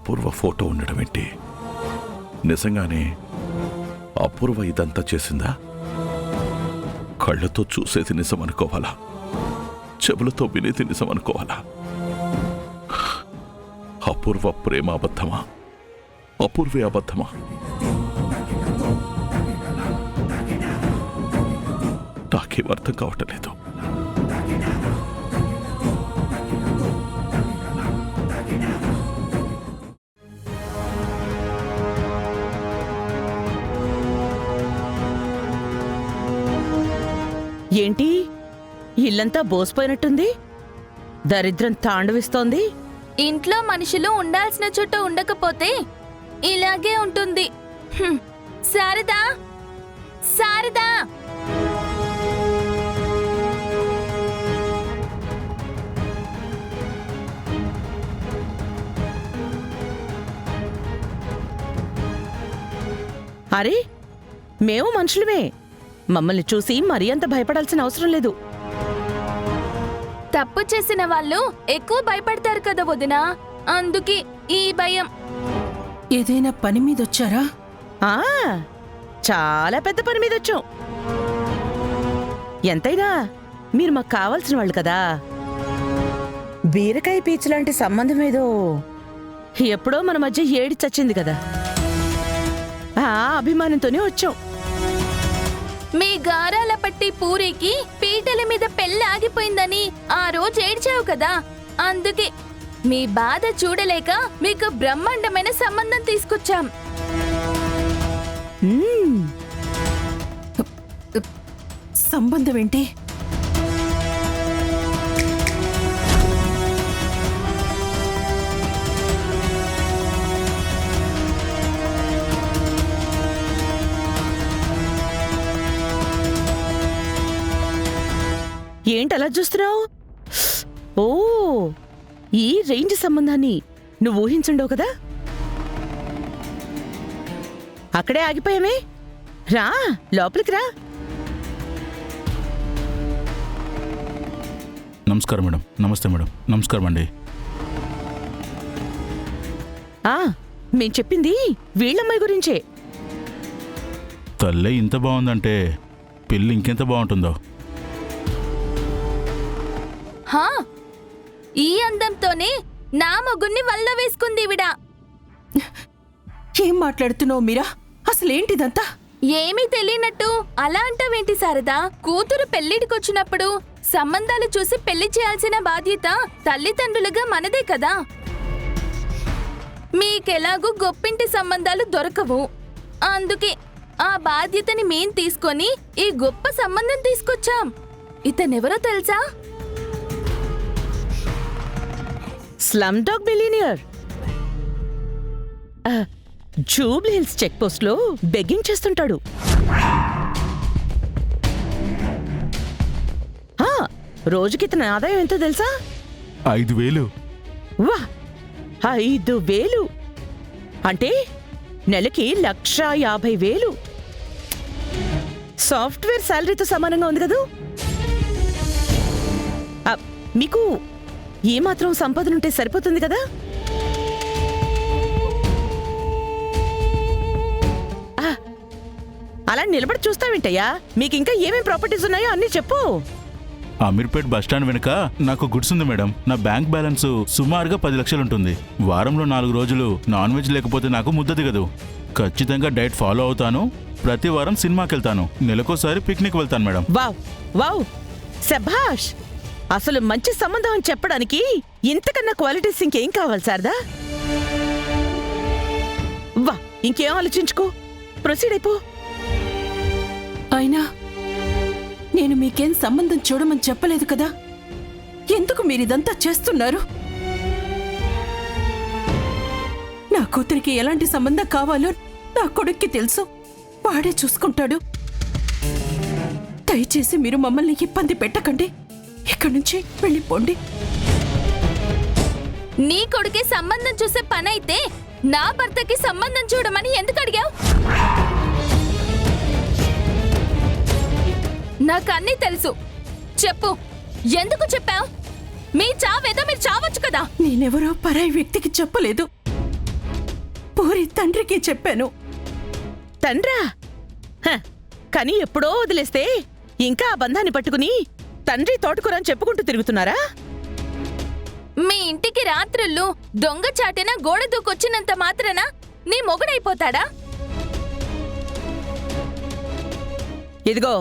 అపూర్వ photo ఉండడం ఏంటి? నిజంగానే అపూర్వ ఇదంతా చేసిందా? కళ్ళతో చూసేది నిజం అనుకోవాలా, చెవులతో వినేది నిజం అనుకోవాలా? అపూర్వ ప్రేమ అబద్ధమా, అపూర్వే అబద్ధమా? నాకేం అర్థం కావటం లేదు. ఏంటి ఇల్లంతా బోసిపోయినట్టుంది? దరిద్రం తాండవిస్తోంది. ఇంట్లో మనుషులు ఉండాల్సిన చోట ఉండకపోతే ఇలాగే ఉంటుంది. శారదా, శారదా! అరే, మేము మనుషులమే. మమ్మల్ని చూసి మరీ అంత భయపడాల్సిన అవసరం లేదు. తప్పు చేసిన వాళ్ళు ఎక్కువ భయపడతారు కదా వదినా, అందుకే ఈ భయం. ఏదైనా పని మీదొచ్చారా? ఆ, చాలా పెద్ద పని మీద వచ్చాం. ఎంతైనా మీరు మాకు కావాల్సిన వాళ్ళు కదా. బీరకాయ పీచు లాంటి సంబంధం ఏదో ఎప్పుడో మన మధ్య ఏడి చచ్చింది కదా, ఆ అభిమానంతోనే వచ్చాం. మీ గారాల పట్టి పూరికి పీటల మీద పెళ్ళి ఆగిపోయిందని ఆ రోజు ఏడ్చావు కదా, అందుకే మీ బాధ చూడలేక మీకు బ్రహ్మాండమైన సంబంధం తీసుకొచ్చాం. సంబంధం ఏంటి? ఏంటలా చూస్తున్నావు? ఓ, ఈ రేంజ్ సంబంధాన్ని నువ్వు ఊహించుండవు కదా. అక్కడే ఆగిపోయామే. రా, లోపలికి రా. నమస్కారం మేడం. నమస్తే మేడం. నమస్కారం అండి. మేం చెప్పింది వీళ్ళమ్మాయి గురించే. తల్లే ఇంత బాగుందంటే పెళ్ళి ఇంకెంత బాగుంటుందో. హా, ఈ అందంతోనే నా మొగుణ్ణి వల్ల వేసుకుంది ఈవిడ. ఏం మాట్లాడుతున్నావు మీరా? అసలేంటిదంతా? ఏమీ తెలియనట్టు అలా అంటావేంటి శారదా? కూతురు పెళ్లిడికొచ్చినప్పుడు సంబంధాలు చూసి పెళ్లి చేయాల్సిన బాధ్యత తల్లిదండ్రులుగా మనదే కదా. మీకెలాగూ గొప్పింటి సంబంధాలు దొరకవు, అందుకే ఆ బాధ్యతని మేం తీసుకొని ఈ గొప్ప సంబంధం తీసుకొచ్చాం. ఇతనెవరో తెలుసా? Slumdog billionaire. Jubilee Hills check post లో బెగ్గింగ్ చేస్తుంటాడు. రోజుకి ఇతని ఆదాయం ఎంతో తెలుసా? 5,000. వా, 5,000 అంటే నెలకి 1,50,000. సాఫ్ట్వేర్ శాలరీతో సమానంగా ఉంది కదూ. మీకు ఏమాత్రం సంపాదనుంటే సరిపోతుంది కదా. అలా నిలబడి చూస్తావేంటయ్యా? మీకింకా ఏమేం ప్రాపర్టీస్ ఉన్నాయో అన్నీ చెప్పు. అమీర్పేట్ బస్టాండ్ వెనుక నాకు గుడ్స్ ఉంది మేడం. నా బ్యాంక్ బ్యాలెన్స్ సుమారుగా 10 లక్షలు ఉంటుంది. వారంలో 4 రోజులు నాన్ వెజ్ లేకపోతే నాకు ముద్ద దిగదు. ఖచ్చితంగా డైట్ ఫాలో అవుతాను. ప్రతి వారం సినిమాకి వెళ్తాను. నెలకోసారి పిక్నిక్ వెళ్తాను మేడం. వావ్ వావ్, శభాష్. అసలు మంచి సంబంధం అని చెప్పడానికి ఇంతకన్నా క్వాలిటీస్ ఇంకేం కావాలి శారదా? వా, ఇంకేం ఆలోచించుకో, ప్రొసీడ్ అయిపో. అయినా నేను మీకేం సంబంధం చూడమని చెప్పలేదు కదా. ఎందుకు మీరిదంతా చేస్తున్నారు? నా కూతురికి ఎలాంటి సంబంధం కావాలో నా కొడుక్కి తెలుసు. వాడే చూసుకుంటాడు. దయచేసి మీరు మమ్మల్ని ఇబ్బంది పెట్టకండి. ఇక్కడి నుంచి వెళ్ళిపోండి. నీ కొడుకే సంబంధం చూసే పనైతే నా భర్తకి సంబంధం చూడమని ఎందుకు అడిగావు? నాకన్నీ తెలుసు. చెప్పు, ఎందుకు చెప్పావు? మీ చావేదో మీరు చావచ్చు కదా. నేనెవరో పరాయి వ్యక్తికి చెప్పలేదు. పూరి తండ్రికి చెప్పాను. తండ్రా హ, కానీ ఎప్పుడో వదిలేస్తే ఇంకా ఆ బంధాన్ని పట్టుకుని తండ్రి తోటకూరని చెప్పుకుంటూ తిరుగుతున్నారా? మీ ఇంటికి రాత్రుళ్ళు దొంగచాటున గోడ దూకొచ్చినంత మాత్రాన నీ మొగుడైపోతాడా? ఇదిగో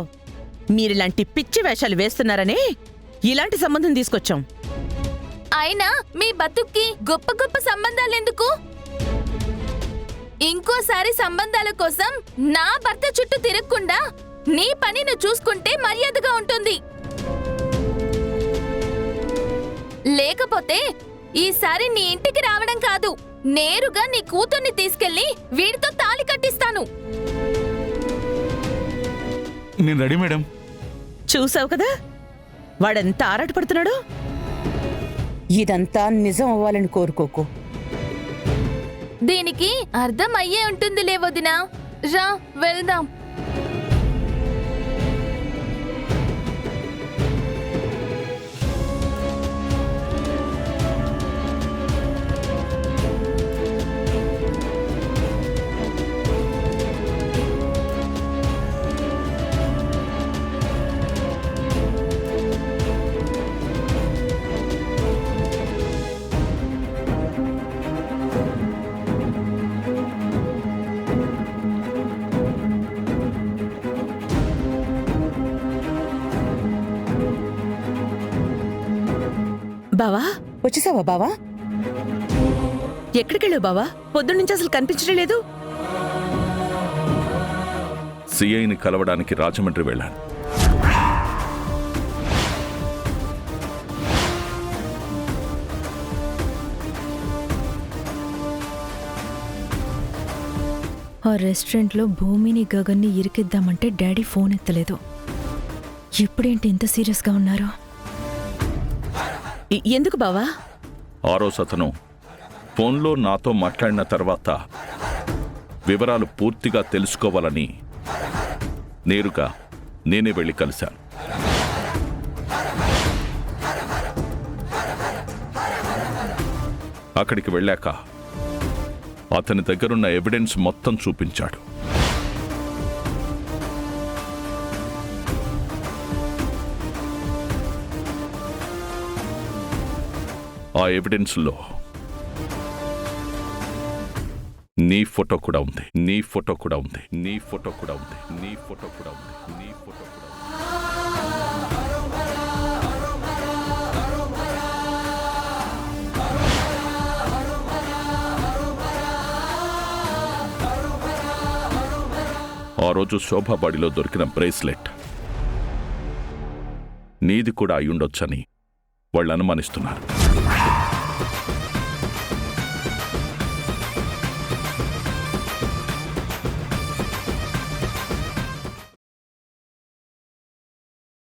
మీరిలాంటి పిచ్చి వేషాలు వేస్తున్నారనే ఇలాంటి సంబంధం తీసుకొచ్చాం. అయినా మీ బతుక్కి గొప్ప గొప్ప సంబంధాలెందుకు? ఇంకోసారి సంబంధాల కోసం నా భర్త చుట్టూ తిరగకుండా నీ పని నువ్వు చూసుకుంటే మర్యాదగా ఉంటుంది. లేకపోతే ఈసారి నీ ఇంటికి రావడం కాదు, నేరుగా నీ కూతుర్ని తీసుకెళ్లి వీడితో తాళి కట్టిస్తాను. నేను రెడీ మేడం. చూసావు కదా వాడెంత ఆరాటపడుతున్నాడో. ఇదంతా నిజం అవ్వాలని కోరుకోకు. దీనికి అర్థం అయ్యే ఉంటుందిలే వదినా. రా వెళ్దాం. బావా వచ్చేసావా బావా? ఎక్కడికెళ్ళావు బావా? పొద్దున్నుంచి అసలు కనిపించడం లేదు. సిఐని కలవడానికి రాజమండ్రి వెళ్ళాను. ఆ రెస్టారెంట్లో భూమిని గగన్ని ఇరికిద్దామంటే డాడీ ఫోన్ ఎత్తలేదు. ఇప్పుడేంటి ఇంత సీరియస్గా ఉన్నారు? ఎందుకు బావా? ఆ రోజు అతను ఫోన్లో నాతో మాట్లాడిన తర్వాత వివరాలు పూర్తిగా తెలుసుకోవాలని నేరుగా నేనే వెళ్ళి కలిశాను. అక్కడికి వెళ్ళాక అతని దగ్గరున్న ఎవిడెన్స్ మొత్తం చూపించాడు. ఆ ఎవిడెన్స్లో నీ ఫోటో కూడా ఉంది, నీ ఫోటో కూడా ఉంది, నీ ఫోటో కూడా ఉంది, నీ ఫోటో కూడా ఉంది, నీ ఫోటో కూడా ఉంది. ఆ రోజు శోభా బాడీలో దొరికిన బ్రేస్లెట్ నీది కూడా అయ్యుండొచ్చని వాళ్ళు అనుమానిస్తున్నారు.